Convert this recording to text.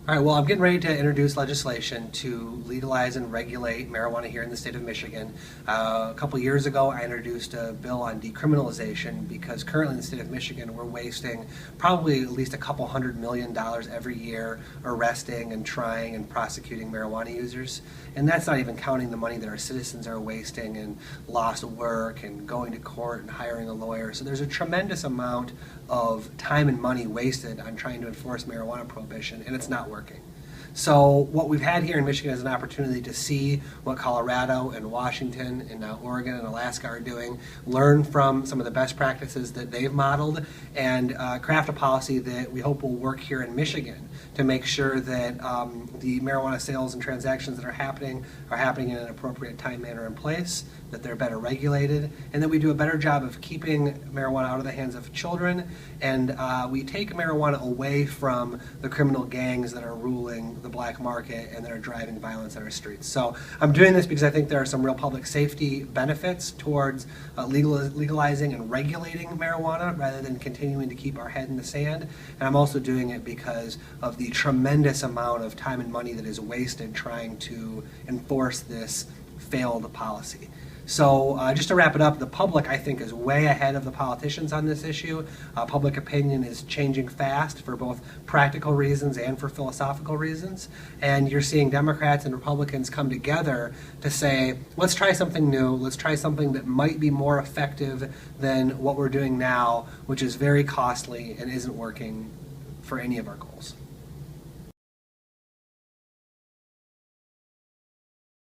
All right, well, I'm getting ready to introduce legislation to legalize and regulate marijuana here in the state of Michigan. A couple years ago, I introduced a bill on decriminalization because currently in the state of Michigan, we're wasting probably at least a couple $100 million every year arresting and trying and prosecuting marijuana users. And that's not even counting the money that our citizens are wasting in lost work and going to court and hiring a lawyer. So there's a tremendous amount of time and money wasted on trying to enforce marijuana prohibition, and it's not working. So what we've had here in Michigan is an opportunity to see what Colorado and Washington and now Oregon and Alaska are doing, learn from some of the best practices that they've modeled, and craft a policy that we hope will work here in Michigan to make sure that the marijuana sales and transactions that are happening in an appropriate time, manner, and place, that they're better regulated, and that we do a better job of keeping marijuana out of the hands of children, and we take marijuana away from the criminal gangs that are ruling the black market and that are driving violence on our streets. So I'm doing this because I think there are some real public safety benefits towards legalizing and regulating marijuana rather than continuing to keep our head in the sand. And I'm also doing it because of the tremendous amount of time and money that is wasted trying to enforce this failed policy. So just to wrap it up, the public, I think, is way ahead of the politicians on this issue. Public opinion is changing fast for both practical reasons and for philosophical reasons. And you're seeing Democrats and Republicans come together to say, let's try something new. Let's try something that might be more effective than what we're doing now, which is very costly and isn't working for any of our goals.